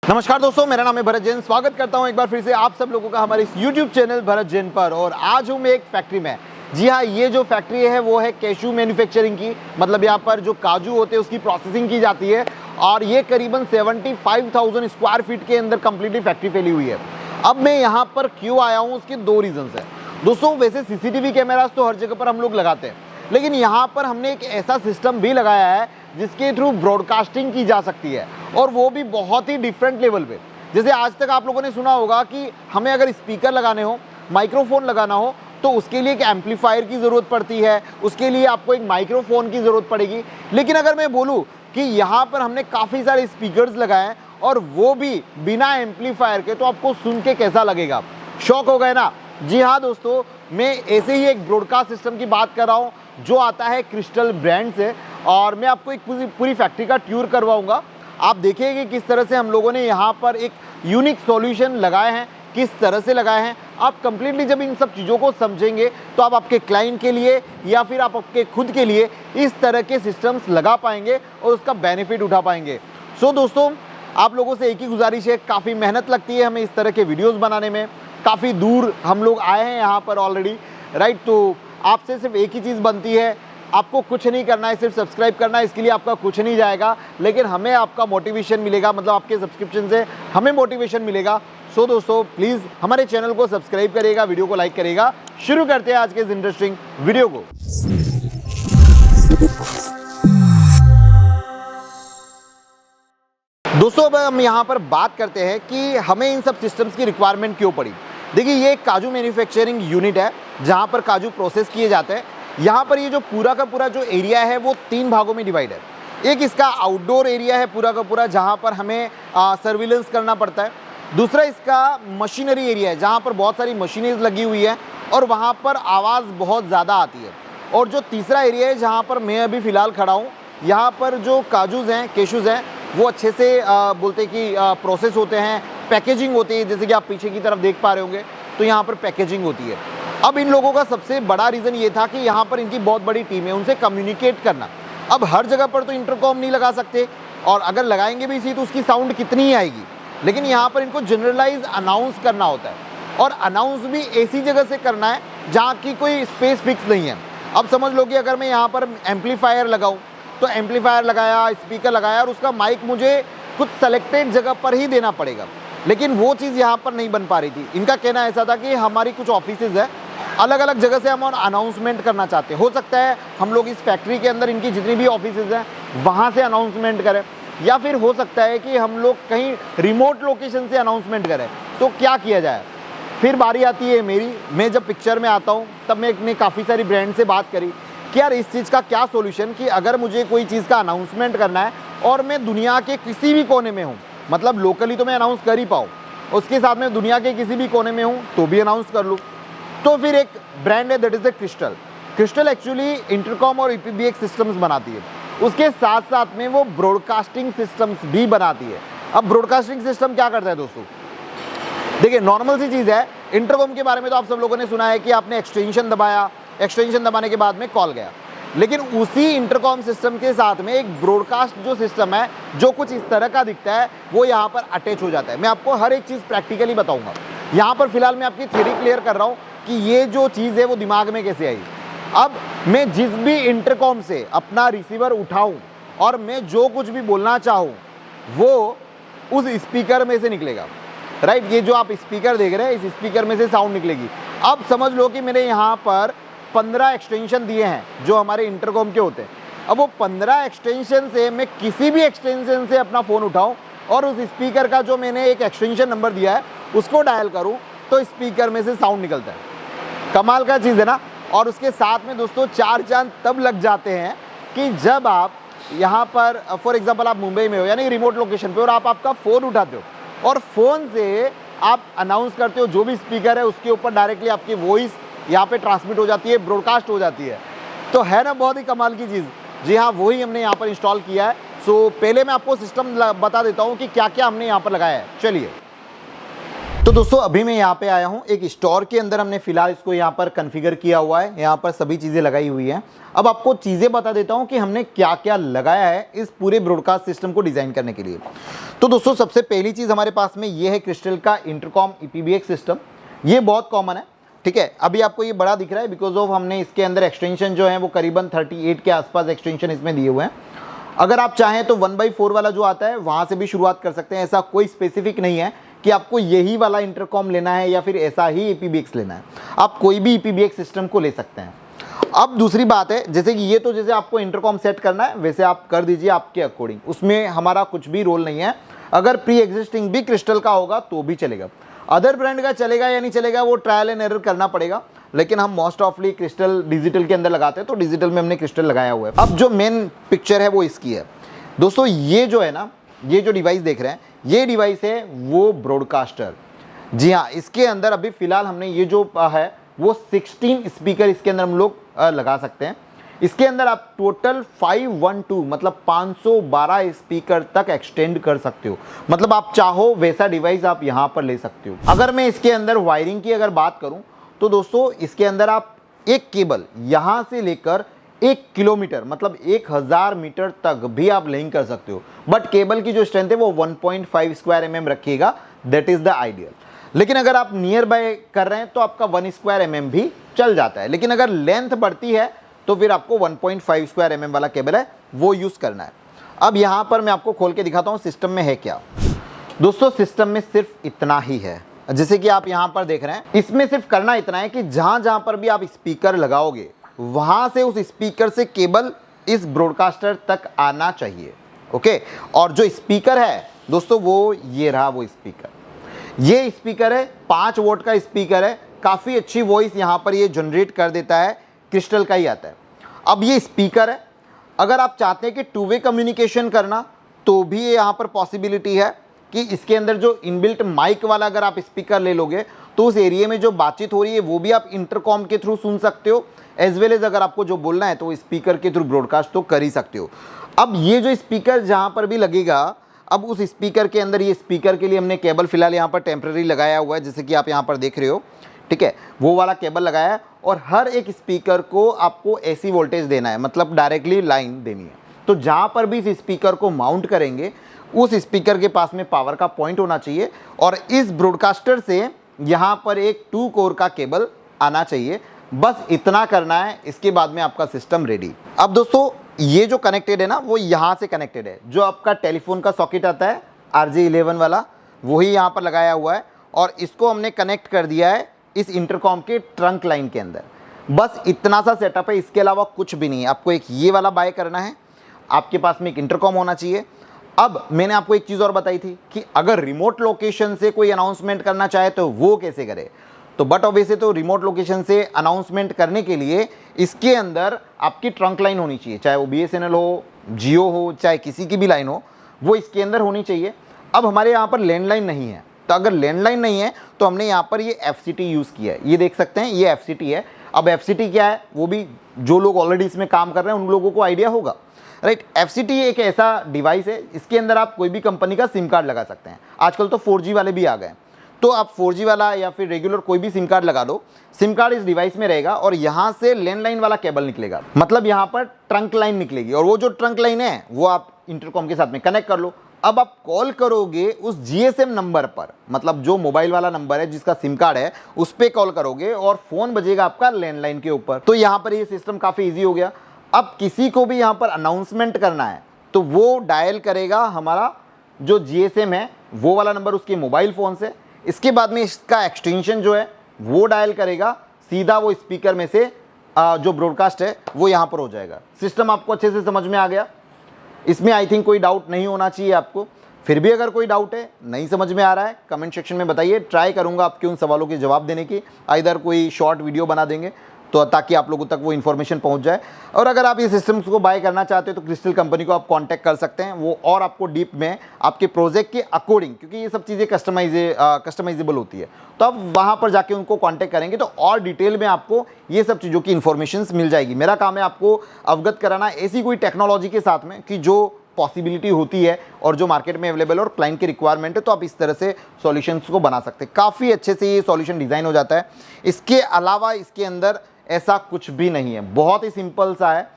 नमस्कार दोस्तों, मेरा नाम है भरत जैन। स्वागत करता हूं एक बार फिर से आप सब लोगों का हमारे इस YouTube चैनल भरत जैन पर। और आज हूं मैं एक फैक्ट्री में। जी हाँ, ये जो फैक्ट्री है वो है कैशू मैन्युफैक्चरिंग की। मतलब यहाँ पर जो काजू होते हैं उसकी प्रोसेसिंग की जाती है और ये करीबन 75,000 स्क्वायर फीट के अंदर कंप्लीटली फैक्ट्री फैली हुई है। अब मैं यहाँ पर क्यों आया हूँ, उसके दो रीजंस है दोस्तों। वैसे सीसीटीवी कैमरास तो हर जगह पर हम लोग लगाते हैं, लेकिन यहाँ पर हमने एक ऐसा सिस्टम भी लगाया है जिसके थ्रू ब्रॉडकास्टिंग की जा सकती है, और वो भी बहुत ही डिफरेंट लेवल पे। जैसे आज तक आप लोगों ने सुना होगा कि हमें अगर स्पीकर लगाने हो, माइक्रोफोन लगाना हो, तो उसके लिए एक एम्पलीफायर की ज़रूरत पड़ती है, उसके लिए आपको एक माइक्रोफोन की ज़रूरत पड़ेगी। लेकिन अगर मैं बोलूँ कि यहाँ पर हमने काफ़ी सारे स्पीकर्स लगाए हैं और वो भी बिना एम्पलीफायर के, तो आपको सुन के कैसा लगेगा? शॉक हो गए ना? जी हाँ दोस्तों, मैं ऐसे ही एक ब्रॉडकास्ट सिस्टम की बात कर रहा हूँ जो आता है क्रिस्टल ब्रांड से, और मैं आपको एक पूरी फैक्ट्री का टूर करवाऊंगा। आप देखिए कि किस तरह से हम लोगों ने यहाँ पर एक यूनिक सॉल्यूशन लगाए हैं, किस तरह से लगाए हैं। आप कंप्लीटली जब इन सब चीज़ों को समझेंगे तो आप आपके क्लाइंट के लिए या फिर आप आपके खुद के लिए इस तरह के सिस्टम्स लगा पाएंगे और उसका बेनिफिट उठा पाएंगे। सो दोस्तों, आप लोगों से एक ही गुजारिश है, काफ़ी मेहनत लगती है हमें इस तरह के वीडियोज़ बनाने में। काफ़ी दूर हम लोग आए हैं यहाँ पर ऑलरेडी, राइट। तो आपसे सिर्फ एक ही चीज़ बनती है, आपको कुछ नहीं करना है, सिर्फ सब्सक्राइब करना है। इसके लिए आपका कुछ नहीं जाएगा, लेकिन हमें आपका मोटिवेशन मिलेगा। मतलब आपके सब्सक्रिप्शन से हमें मोटिवेशन मिलेगा। सो दोस्तों, प्लीज़ हमारे चैनल को सब्सक्राइब करिएगा, वीडियो को लाइक करिएगा। शुरू करते हैं आज के इस इंटरेस्टिंग वीडियो को। दोस्तों, अब हम यहाँ पर बात करते हैं कि हमें इन सब सिस्टम्स की रिक्वायरमेंट क्यों पड़ी। देखिए, ये एक काजू मैन्युफैक्चरिंग यूनिट है जहाँ पर काजू प्रोसेस किए जाते हैं। यहाँ पर ये जो पूरा का पूरा जो एरिया है वो 3 भागों में डिवाइड है। एक इसका आउटडोर एरिया है पूरा का पूरा, जहाँ पर हमें सर्विलेंस करना पड़ता है। दूसरा इसका मशीनरी एरिया है जहाँ पर बहुत सारी मशीनें लगी हुई है और वहाँ पर आवाज़ बहुत ज़्यादा आती है। और जो तीसरा एरिया है जहाँ पर मैं अभी फ़िलहाल खड़ा हूँ, यहाँ पर जो काजूज़ हैं, केशूज़ हैं, वो अच्छे से बोलते कि प्रोसेस होते हैं, पैकेजिंग होती है। जैसे कि आप पीछे की तरफ देख पा रहे होंगे, तो यहाँ पर पैकेजिंग होती है। अब इन लोगों का सबसे बड़ा रीज़न ये था कि यहाँ पर इनकी बहुत बड़ी टीम है, उनसे कम्युनिकेट करना। अब हर जगह पर तो इंटरकॉम नहीं लगा सकते, और अगर लगाएंगे भी इसी तो उसकी साउंड कितनी ही आएगी। लेकिन यहाँ पर इनको जनरलाइज अनाउंस करना होता है, और अनाउंस भी ऐसी जगह से करना है जहाँ की कोई स्पेस फिक्स नहीं है। अब समझ लो कि अगर मैं यहाँ पर एम्पलीफायर लगाऊँ, तो एम्पलीफायर लगाया, स्पीकर लगाया, और उसका माइक मुझे कुछ सेलेक्टेड जगह पर ही देना पड़ेगा। लेकिन वो चीज़ यहाँ पर नहीं बन पा रही थी। इनका कहना ऐसा था कि हमारी कुछ ऑफिसेज है, अलग अलग जगह से हम अनाउंसमेंट करना चाहते हैं। हो सकता है हम लोग इस फैक्ट्री के अंदर इनकी जितनी भी ऑफिसेज हैं वहाँ से अनाउंसमेंट करें, या फिर हो सकता है कि हम लोग कहीं रिमोट लोकेशन से अनाउंसमेंट करें। तो क्या किया जाए? फिर बारी आती है मेरी। मैं जब पिक्चर में आता हूँ तब मैं काफ़ी सारी ब्रांड से बात करी कि यार इस चीज़ का क्या सोल्यूशन, कि अगर मुझे कोई चीज़ का अनाउंसमेंट करना है और मैं दुनिया के किसी भी कोने में हूँ, मतलब लोकली तो मैं अनाउंस कर ही पाऊँ, उसके साथ में दुनिया के किसी भी कोने में हूँ तो भी अनाउंस कर लूँ। तो फिर एक ब्रांड है, that is the crystal. Crystal actually intercom और IPBX सिस्टम्स बनाती है, उसके साथ साथ में वो ब्रॉडकास्टिंग सिस्टम्स भी बनाती है। अब ब्रॉडकास्टिंग सिस्टम क्या करता है दोस्तों? देखिए, नॉर्मल सी चीज़ है। इंटरकॉम के बारे में तो आप सब लोगों ने सुना है कि आपने एक्सटेंशन दबाया, एक्सटेंशन दबाने के बाद में कॉल गया। लेकिन उसी इंटरकॉम सिस्टम के साथ में एक ब्रॉडकास्ट जो सिस्टम है, जो कुछ इस तरह का दिखता है, वो यहाँ पर अटैच हो जाता है। मैं आपको हर एक चीज़ प्रैक्टिकली बताऊँगा। यहाँ पर फिलहाल मैं आपकी थ्योरी क्लियर कर रहा हूँ कि ये जो चीज़ है वो दिमाग में कैसे आई। अब मैं जिस भी इंटरकॉम से अपना रिसीवर उठाऊं और मैं जो कुछ भी बोलना चाहूं वो उस स्पीकर में से निकलेगा, राइट। ये जो आप स्पीकर देख रहे हैं, इस स्पीकर में से साउंड निकलेगी। अब समझ लो कि मैंने यहाँ पर 15 एक्सटेंशन दिए हैं जो हमारे इंटरकॉम के होते हैं। अब वो 15 एक्सटेंशन से मैं किसी भी एक्सटेंशन से अपना फ़ोन उठाऊँ और उस स्पीकर का जो मैंने एक एक्सटेंशन नंबर दिया है उसको डायल करूँ, तो स्पीकर में से साउंड निकलता है। कमाल का चीज़ है ना। और उसके साथ में दोस्तों 4 चांद तब लग जाते हैं कि जब आप यहाँ पर फॉर एग्जांपल आप मुंबई में हो, यानी रिमोट लोकेशन पे, और आप आपका फ़ोन उठाते हो और फ़ोन से आप अनाउंस करते हो, जो भी स्पीकर है उसके ऊपर डायरेक्टली आपकी वॉइस यहाँ पे ट्रांसमिट हो जाती है, ब्रॉडकास्ट हो जाती है। तो है ना बहुत ही कमाल की चीज़। जी हाँ, वही हमने यहाँ पर इंस्टॉल किया है। सो पहले मैं आपको सिस्टम बता देता हूँ कि क्या क्या हमने यहाँ पर लगाया है। चलिए, तो दोस्तों अभी मैं यहाँ पे आया हूँ एक स्टोर के अंदर, हमने फिलहाल इसको यहाँ पर कॉन्फ़िगर किया हुआ है, यहाँ पर सभी चीज़ें लगाई हुई हैं। अब आपको चीज़ें बता देता हूँ कि हमने क्या क्या लगाया है इस पूरे ब्रॉडकास्ट सिस्टम को डिज़ाइन करने के लिए। तो दोस्तों सबसे पहली चीज़ हमारे पास में ये है क्रिस्टल का इंटरकॉम IPv6 सिस्टम। ये बहुत कॉमन है, ठीक है। अभी आपको ये बड़ा दिख रहा है बिकॉज ऑफ हमने इसके अंदर एक्सटेंशन जो है वो करीबन 38 के आसपास एक्सटेंशन इसमें दिए हुए हैं। अगर आप चाहें तो 1/4 वाला जो आता है वहाँ से भी शुरुआत कर सकते हैं। ऐसा कोई स्पेसिफिक नहीं है कि आपको यही वाला इंटरकॉम लेना है या फिर ऐसा ही IPv6 लेना है, आप कोई भी IPv6 सिस्टम को ले सकते हैं। अब दूसरी बात है, जैसे कि ये तो जैसे आपको इंटरकॉम सेट करना है वैसे आप कर दीजिए आपके अकॉर्डिंग, उसमें हमारा कुछ भी रोल नहीं है। अगर प्री एग्जिस्टिंग भी क्रिस्टल का होगा तो भी चलेगा, अदर ब्रांड का चलेगा या नहीं चलेगा वो ट्रायल एंड एरर करना पड़ेगा, लेकिन हम मोस्ट ऑफली क्रिस्टल डिजिटल के अंदर लगाते हैं तो डिजिटल में हमने क्रिस्टल लगाया हुआ है। अब जो मेन पिक्चर है वो इसकी है दोस्तों। ये जो है ना, ये जो डिवाइस देख रहे हैं ये डिवाइस है वो ब्रॉडकास्टर। जी हाँ, इसके अंदर अभी फिलहाल हमने ये जो है वो 16 स्पीकर इसके अंदर हम लोग लगा सकते हैं। इसके अंदर आप टोटल 512 मतलब 512 स्पीकर तक एक्सटेंड कर सकते हो, मतलब आप चाहो वैसा डिवाइस आप यहाँ पर ले सकते हो। अगर मैं इसके अंदर वायरिंग की अगर बात करूँ तो दोस्तों इसके अंदर आप एक केबल यहाँ से लेकर 1 किलोमीटर मतलब 1000 मीटर तक भी आप लिंक कर सकते हो, बट केबल की जो स्ट्रेंथ है वो 1.5 स्क्वायर mm रखिएगा, दैट इज द आइडियल। लेकिन अगर आप नियर बाय कर रहे हैं तो आपका 1 स्क्वायर mm भी चल जाता है, लेकिन अगर लेंथ बढ़ती है तो फिर आपको 1.5 स्क्वायर mm वाला केबल है वो यूज करना है। अब यहाँ पर मैं आपको खोल के दिखाता हूँ सिस्टम में है क्या। दोस्तों सिस्टम में सिर्फ इतना ही है, जैसे कि आप यहाँ पर देख रहे हैं, इसमें सिर्फ करना इतना है कि जहां जहां पर भी आप स्पीकर लगाओगे वहां से उस स्पीकर से केबल इस ब्रॉडकास्टर तक आना चाहिए, ओके। और जो स्पीकर है दोस्तों वो ये रहा वो स्पीकर, ये स्पीकर है 5 वोल्ट का स्पीकर है, काफ़ी अच्छी वॉइस यहाँ पर ये जनरेट कर देता है, क्रिस्टल का ही आता है। अब ये स्पीकर है, अगर आप चाहते हैं कि 2 वे कम्युनिकेशन करना तो भी ये यहाँ पर पॉसिबिलिटी है कि इसके अंदर जो इनबिल्ट माइक वाला अगर आप स्पीकर ले लोगे तो उस एरिया में जो बातचीत हो रही है वो भी आप इंटरकॉम के थ्रू सुन सकते हो, एज वेल एज अगर आपको जो बोलना है तो स्पीकर के थ्रू ब्रॉडकास्ट तो कर ही सकते हो। अब ये जो स्पीकर जहाँ पर भी लगेगा, अब उस स्पीकर के अंदर ये स्पीकर के लिए हमने केबल फिलहाल यहाँ पर टेम्प्रेरी लगाया हुआ है, जैसे कि आप यहाँ पर देख रहे हो, ठीक है, वो वाला केबल लगाया है। और हर एक स्पीकर को आपको AC वोल्टेज देना है, मतलब डायरेक्टली लाइन देनी है। तो जहाँ पर भी इस स्पीकर को माउंट करेंगे उस स्पीकर के पास में पावर का पॉइंट होना चाहिए और इस ब्रॉडकास्टर से यहाँ पर एक 2 कोर का केबल आना चाहिए। बस इतना करना है, इसके बाद में आपका सिस्टम रेडी। अब दोस्तों ये जो कनेक्टेड है ना वो यहाँ से कनेक्टेड है, जो आपका टेलीफोन का सॉकेट आता है RJ11 वाला वही यहाँ पर लगाया हुआ है और इसको हमने कनेक्ट कर दिया है इस इंटरकॉम के ट्रंक लाइन के अंदर। बस इतना सा सेटअप है, इसके अलावा कुछ भी नहीं है। आपको एक ये वाला बाय करना है, आपके पास में एक इंटरकॉम होना चाहिए। अब मैंने आपको एक चीज़ और बताई थी कि अगर रिमोट लोकेशन से कोई अनाउंसमेंट करना चाहे तो वो कैसे करे, तो बट ऑब्वियसली तो रिमोट लोकेशन से अनाउंसमेंट करने के लिए इसके अंदर आपकी ट्रंक लाइन होनी चाहिए, चाहे वो BSNL हो, जियो हो, चाहे किसी की भी लाइन हो, वो इसके अंदर होनी चाहिए। अब हमारे यहाँ पर लैंडलाइन नहीं है, तो अगर लैंडलाइन नहीं है तो हमने यहाँ पर ये FCT यूज़ किया है। ये देख सकते हैं ये FCT है। अब FCT क्या है वो भी जो लोग ऑलरेडी इसमें काम कर रहे हैं उन लोगों को आइडिया होगा, राइट। FCT एक ऐसा डिवाइस है, इसके अंदर आप कोई भी कंपनी का सिम कार्ड लगा सकते हैं। आजकल तो 4G वाले भी आ गए, तो आप 4G वाला या फिर रेगुलर कोई भी सिम कार्ड लगा दो, सिम कार्ड इस डिवाइस में रहेगा और यहाँ से लैंडलाइन वाला केबल निकलेगा, मतलब यहाँ पर ट्रंक लाइन निकलेगी और वो जो ट्रंक लाइन है वो आप इंटरकॉम के साथ में कनेक्ट कर लो। अब आप कॉल करोगे उस GSM नंबर पर, मतलब जो मोबाइल वाला नंबर है जिसका सिम कार्ड है उस पर कॉल करोगे और फ़ोन बजेगा आपका लैंडलाइन के ऊपर। तो यहाँ पर ये सिस्टम काफ़ी ईजी हो गया। अब किसी को भी यहाँ पर अनाउंसमेंट करना है तो वो डायल करेगा हमारा जो GSM है वो वाला नंबर उसके मोबाइल फ़ोन से, इसके बाद में इसका एक्सटेंशन जो है वो डायल करेगा, सीधा वो स्पीकर में से जो ब्रॉडकास्ट है वो यहाँ पर हो जाएगा। सिस्टम आपको अच्छे से समझ में आ गया, इसमें आई थिंक कोई डाउट नहीं होना चाहिए आपको। फिर भी अगर कोई डाउट है, नहीं समझ में आ रहा है, कमेंट सेक्शन में बताइए, ट्राई करूँगा आपके उन सवालों के जवाब देने की। आइदर कोई शॉर्ट वीडियो बना देंगे तो ताकि आप लोगों तक वो इन्फॉर्मेशन पहुंच जाए। और अगर आप ये सिस्टम्स को बाय करना चाहते हो तो क्रिस्टल कंपनी को आप कांटेक्ट कर सकते हैं, वो और आपको डीप में आपके प्रोजेक्ट के अकॉर्डिंग, क्योंकि ये सब चीज़ें कस्टमाइजेबल होती है, तो आप वहाँ पर जाके उनको कांटेक्ट करेंगे तो और डिटेल में आपको ये सब चीज़ों की इन्फॉर्मेशन मिल जाएगी। मेरा काम है आपको अवगत कराना ऐसी कोई टेक्नोलॉजी के साथ में कि जो पॉसिबिलिटी होती है और जो मार्केट में अवेलेबल है और क्लाइंट की रिक्वायरमेंट है, तो आप इस तरह से सॉल्यूशंस को बना सकते हैं। काफ़ी अच्छे से ये सॉल्यूशन डिज़ाइन हो जाता है। इसके अलावा इसके अंदर ऐसा कुछ भी नहीं है, बहुत ही सिंपल सा है,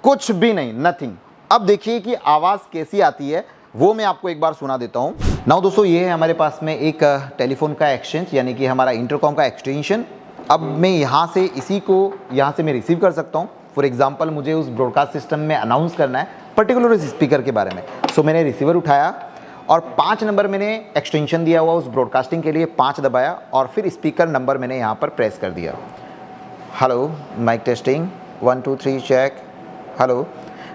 कुछ भी नहीं, नथिंग। अब देखिए कि आवाज़ कैसी आती है, वो मैं आपको एक बार सुना देता हूँ। नाउ दोस्तों, ये है हमारे पास में एक टेलीफोन का एक्सचेंज, यानी कि हमारा इंटरकॉम का एक्सटेंशन। अब मैं यहाँ से इसी को यहाँ से मैं रिसीव कर सकता हूँ। फॉर एग्जांपल, मुझे उस ब्रॉडकास्ट सिस्टम में अनाउंस करना है पर्टिकुलर इस स्पीकर के बारे में। सो मैंने रिसीवर उठाया और 5 नंबर मैंने एक्सटेंशन दिया हुआ उस ब्रॉडकास्टिंग के लिए, 5 दबाया और फिर स्पीकर नंबर मैंने यहाँ पर प्रेस कर दिया। Hello, mike testing, 1 2 3 check, hello.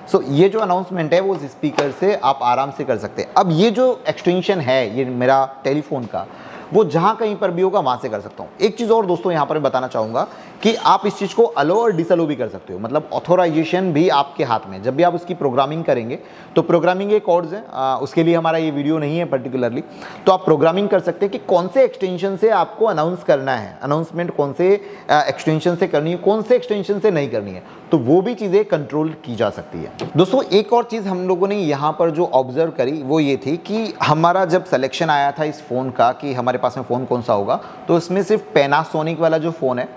So ये जो अनाउंसमेंट है वो उस स्पीकर से आप आराम से कर सकते हैं। अब ये जो एक्सटेंशन है ये मेरा टेलीफोन का, वो जहाँ कहीं पर भी होगा वहाँ से कर सकता हूँ। एक चीज़ और दोस्तों यहाँ पर मैं बताना चाहूँगा कि आप इस चीज़ को अलो और डिसअलो भी कर सकते हो, मतलब ऑथोराइजेशन भी आपके हाथ में। जब भी आप उसकी प्रोग्रामिंग करेंगे तो प्रोग्रामिंग के कोड्स हैं, उसके लिए हमारा ये वीडियो नहीं है पर्टिकुलरली, तो आप प्रोग्रामिंग कर सकते हैं कि कौन से एक्सटेंशन से आपको अनाउंस करना है, अनाउंसमेंट कौन से एक्सटेंशन से करनी है, कौन से एक्सटेंशन से नहीं करनी है, तो वो भी चीज़ें कंट्रोल की जा सकती है। दोस्तों एक और चीज़ हम लोगों ने यहाँ पर जो ऑब्जर्व करी वो ये थी कि हमारा जब सिलेक्शन आया था इस फ़ोन का कि हमारे पास में फ़ोन कौन सा होगा, तो इसमें सिर्फ पैनासोनिक वाला जो फ़ोन है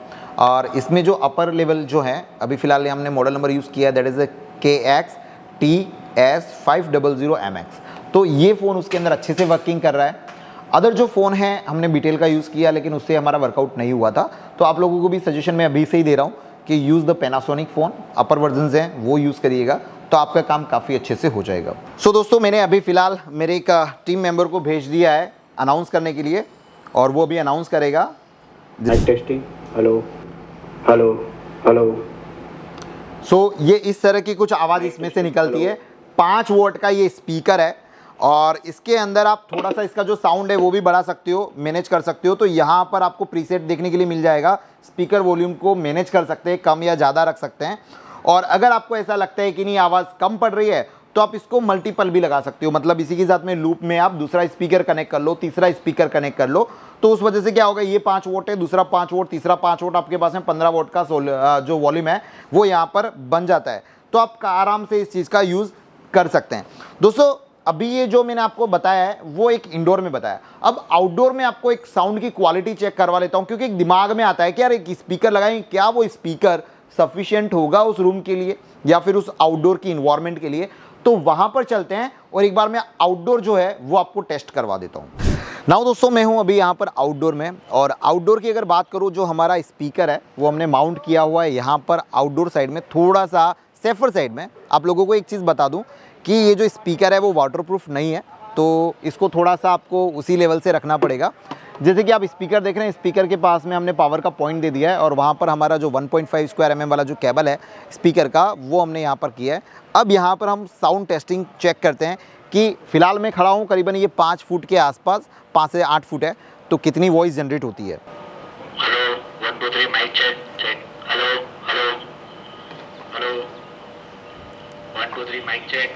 और इसमें जो अपर लेवल जो है, अभी फ़िलहाल हमने मॉडल नंबर यूज़ किया है, दैट इज़ KXTS500MX। तो ये फ़ोन उसके अंदर अच्छे से वर्किंग कर रहा है। अदर जो फ़ोन है हमने बीटेल का यूज़ किया, लेकिन उससे हमारा वर्कआउट नहीं हुआ था। तो आप लोगों को भी सजेशन मैं अभी से ही दे रहा हूँ कि use the Panasonic phone, upper versions हैं वो यूज़ करिएगा, तो आपका काम काफ़ी अच्छे से हो जाएगा। सो दोस्तों, मैंने अभी फ़िलहाल मेरे एक टीम मेंबर को भेज दिया है अनाउंस करने के लिए, और वो भी अनाउंस करेगा। Testing, hello hello hello. So ये इस तरह की कुछ आवाज़ इसमें से निकलती है। 5 वॉट का ये स्पीकर है और इसके अंदर आप थोड़ा सा इसका जो साउंड है वो भी बढ़ा सकते हो, मैनेज कर सकते हो। तो यहाँ पर आपको प्रीसेट देखने के लिए मिल जाएगा, स्पीकर वॉल्यूम को मैनेज कर सकते हैं, कम या ज़्यादा रख सकते हैं। और अगर आपको ऐसा लगता है कि नहीं आवाज़ कम पड़ रही है, तो आप इसको मल्टीपल भी लगा सकते हो, मतलब इसी के साथ में लूप में आप दूसरा स्पीकर कनेक्ट कर लो, तीसरा स्पीकर कनेक्ट कर लो। तो उस वजह से क्या होगा, ये 5 वोट है, दूसरा 5 वोट, तीसरा 5 वोट, आपके पास में 15 वोट का जो वॉल्यूम है वो यहाँ पर बन जाता है। तो आप आराम से इस चीज़ का यूज़ कर सकते हैं। दोस्तों अभी ये जो मैंने आपको बताया है वो एक इंडोर में बताया। अब आउटडोर में आपको एक साउंड की क्वालिटी चेक करवा लेता हूँ, क्योंकि एक दिमाग में आता है कि यार एक स्पीकर लगाएं, क्या वो स्पीकर सफिशिएंट होगा उस रूम के लिए या फिर उस आउटडोर की इन्वायरमेंट के लिए। तो वहाँ पर चलते हैं और एक बार मैं आउटडोर जो है वो आपको टेस्ट करवा देता हूँ। नाउ दोस्तों, मैं हूँ अभी यहाँ पर आउटडोर में, और आउटडोर की अगर बात करूँ, जो हमारा स्पीकर है वो हमने माउंट किया हुआ है यहाँ पर आउटडोर साइड में, थोड़ा सा सेफर साइड में। आप लोगों को एक चीज़ बता दूँ कि ये जो स्पीकर है वो वाटरप्रूफ नहीं है, तो इसको थोड़ा सा आपको उसी लेवल से रखना पड़ेगा। जैसे कि आप स्पीकर देख रहे हैं, स्पीकर के पास में हमने पावर का पॉइंट दे दिया है और वहाँ पर हमारा जो 1.5 स्क्वायर mm वाला जो केबल है स्पीकर का वो हमने यहाँ पर किया है। अब यहाँ पर हम साउंड टेस्टिंग चेक करते हैं कि फ़िलहाल मैं खड़ा हूँ करीबन ये 5 फुट के आसपास, 5 से 8 फुट है, तो कितनी वॉइस जनरेट होती है। Hello 1 2 3 mike check check, hello hello hello 1 2 3 mike check.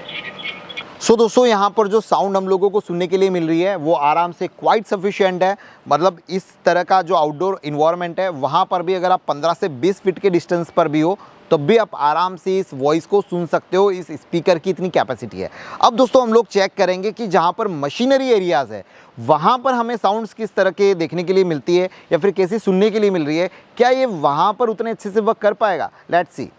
So दोस्तों, यहाँ पर जो साउंड हम लोगों को सुनने के लिए मिल रही है वो आराम से क्वाइट सफिशिएंट है। मतलब इस तरह का जो आउटडोर इन्वायरमेंट है वहाँ पर भी अगर आप 15 से 20 फीट के डिस्टेंस पर भी हो तब भी आप आराम से इस वॉइस को सुन सकते हो। इस स्पीकर की इतनी कैपेसिटी है। अब दोस्तों हम लोग चेक करेंगे कि जहाँ पर मशीनरी एरियाज़ है वहाँ पर हमें साउंड्स किस तरह के देखने के लिए मिलती है या फिर कैसी सुनने के लिए मिल रही है, क्या ये वहाँ पर उतने अच्छे से वर्क कर पाएगा। Let's see.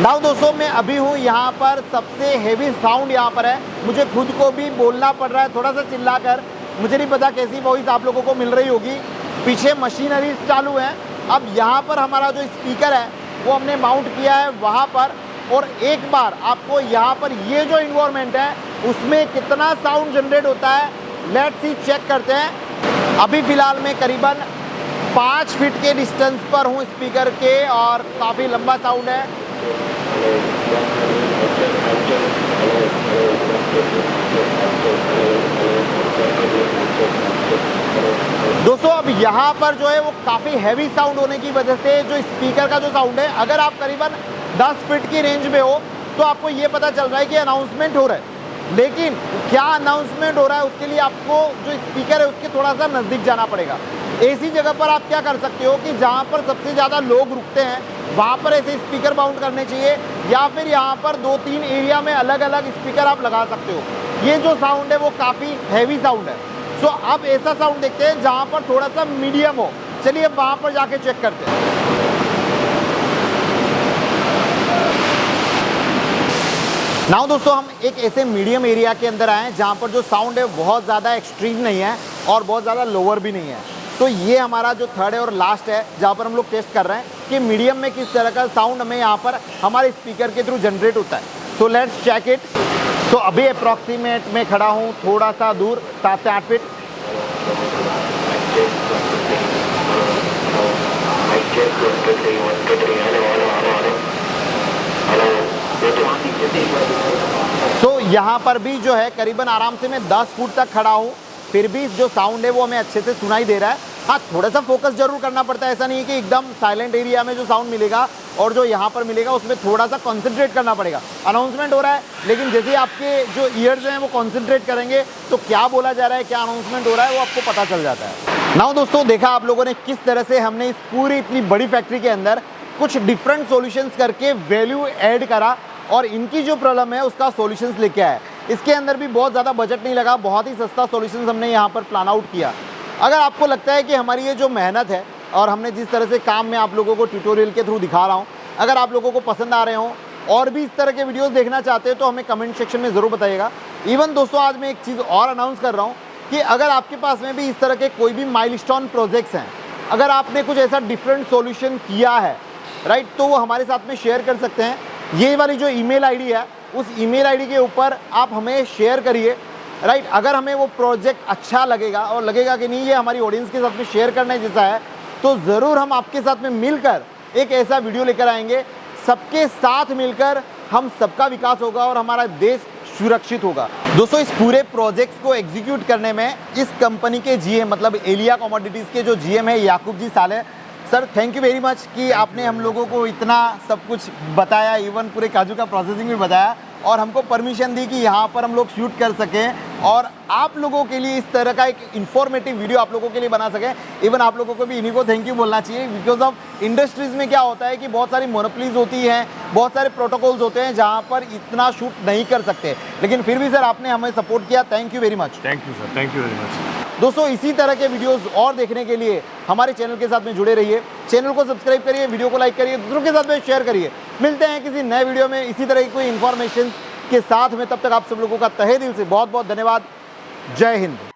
नाउ दोस्तों, मैं अभी हूँ यहाँ पर, सबसे हेवी साउंड यहाँ पर है, मुझे खुद को भी बोलना पड़ रहा है थोड़ा सा चिल्लाकर। मुझे नहीं पता कैसी वॉइस आप लोगों को मिल रही होगी। पीछे मशीनरी चालू है। अब यहाँ पर हमारा जो स्पीकर है वो हमने माउंट किया है वहाँ पर, और एक बार आपको यहाँ पर ये जो इन्वायरमेंट है उसमें कितना साउंड जनरेट होता है लेट्स सी, चेक करते हैं। अभी फ़िलहाल मैं करीबन 5 फीट के डिस्टेंस पर हूँ स्पीकर के, और काफ़ी लंबा साउंड है। दोस्तों अब यहाँ पर जो है वो काफ़ी हैवी साउंड होने की वजह से जो स्पीकर का जो साउंड है, अगर आप करीबन 10 फीट की रेंज में हो तो आपको ये पता चल रहा है कि अनाउंसमेंट हो रहा है। लेकिन क्या अनाउंसमेंट हो रहा है उसके लिए आपको जो स्पीकर है उसके थोड़ा सा नज़दीक जाना पड़ेगा। ऐसी जगह पर आप क्या कर सकते हो कि जहाँ पर सबसे ज़्यादा लोग रुकते हैं वहाँ पर ऐसे स्पीकर माउंट करने चाहिए, या फिर यहाँ पर 2-3 एरिया में अलग अलग स्पीकर आप लगा सकते हो। ये जो साउंड है वो काफ़ी हैवी साउंड है। सो अब ऐसा साउंड देखते हैं जहाँ पर थोड़ा सा मीडियम हो। चलिए अब वहाँ पर जाके चेक करते हैं। नाउ दोस्तों, हम एक ऐसे मीडियम एरिया के अंदर आए हैं जहाँ पर जो साउंड है बहुत ज़्यादा एक्सट्रीम नहीं है और बहुत ज़्यादा लोअर भी नहीं है। तो ये हमारा जो थर्ड है और लास्ट है जहाँ पर हम लोग टेस्ट कर रहे हैं कि मीडियम में किस तरह का साउंड हमें यहाँ पर हमारे स्पीकर के थ्रू जनरेट होता है। तो लेट्स चेक इट। तो अभी अप्रॉक्सीमेट में खड़ा हूँ थोड़ा सा दूर, 7 से 8 फीट। तो यहाँ पर भी जो है करीबन आराम से मैं 10 फुट तक खड़ा हूँ, फिर भी जो साउंड है वो हमें अच्छे से सुनाई दे रहा है। हाँ, थोड़ा सा फोकस जरूर करना पड़ता है, ऐसा नहीं है कि एकदम साइलेंट एरिया में जो साउंड मिलेगा और जो यहाँ पर मिलेगा उसमें थोड़ा सा कंसंट्रेट करना पड़ेगा। अनाउंसमेंट हो रहा है, लेकिन जैसे आपके जो ईयर्स हैं वो कंसंट्रेट करेंगे तो क्या बोला जा रहा है, क्या अनाउंसमेंट हो रहा है वो आपको पता चल जाता है। नाउ दोस्तों, देखा आप लोगों ने किस तरह से हमने इस पूरी इतनी बड़ी फैक्ट्री के अंदर कुछ डिफरेंट सॉल्यूशंस करके वैल्यू ऐड करा और इनकी जो प्रॉब्लम है उसका सॉल्यूशंस लेके आया। इसके अंदर भी बहुत ज़्यादा बजट नहीं लगा, बहुत ही सस्ता सॉल्यूशंस हमने यहाँ पर प्लान आउट किया। अगर आपको लगता है कि हमारी ये जो मेहनत है और हमने जिस तरह से काम में आप लोगों को ट्यूटोरियल के थ्रू दिखा रहा हूँ, अगर आप लोगों को पसंद आ रहे हो और भी इस तरह के वीडियोस देखना चाहते हो तो हमें कमेंट सेक्शन में ज़रूर बताइएगा। इवन दोस्तों, आज मैं एक चीज़ और अनाउंस कर रहा हूँ कि अगर आपके पास में भी इस तरह के कोई भी माइलस्टोन प्रोजेक्ट्स हैं, अगर आपने कुछ ऐसा डिफरेंट सॉल्यूशन किया है राइट, तो वो हमारे साथ में शेयर कर सकते हैं। ये वाली जो ईमेल आईडी है उस ईमेल आईडी के ऊपर आप हमें शेयर करिए राइट। अगर हमें वो प्रोजेक्ट अच्छा लगेगा और लगेगा कि नहीं ये हमारी ऑडियंस के साथ में शेयर करने जैसा है, तो ज़रूर हम आपके साथ में मिलकर एक ऐसा वीडियो लेकर आएंगे। सबके साथ मिलकर हम सबका विकास होगा और हमारा देश सुरक्षित होगा। दोस्तों, इस पूरे प्रोजेक्ट को एग्जीक्यूट करने में इस कंपनी के जीएम मतलब एलिया कमोडिटीज़ के जो जीएम है याकूब जी साले sir, thank you very much कि आपने हम लोगों को इतना सब कुछ बताया, इवन पूरे काजू का प्रोसेसिंग भी बताया और हमको परमिशन दी कि यहाँ पर हम लोग शूट कर सकें और आप लोगों के लिए इस तरह का एक इन्फॉर्मेटिव वीडियो आप लोगों के लिए बना सकें। इवन आप लोगों को भी इन्हीं को थैंक यू बोलना चाहिए, बिकॉज ऑफ इंडस्ट्रीज़ में क्या होता है कि बहुत सारी मोनोपोलीज होती हैं, बहुत सारे प्रोटोकॉल्स होते हैं जहाँ पर इतना शूट नहीं कर सकते, लेकिन फिर भी सर आपने हमें सपोर्ट किया, thank you very much. Thank you sir, thank you very much. दोस्तों, इसी तरह के वीडियोस और देखने के लिए हमारे चैनल के साथ में जुड़े रहिए। चैनल को सब्सक्राइब करिए, वीडियो को लाइक करिए, दूसरों के साथ में शेयर करिए। मिलते हैं किसी नए वीडियो में इसी तरह की कोई इन्फॉर्मेशन के साथ में, तब तक आप सब लोगों का तहे दिल से बहुत बहुत धन्यवाद। जय हिंद।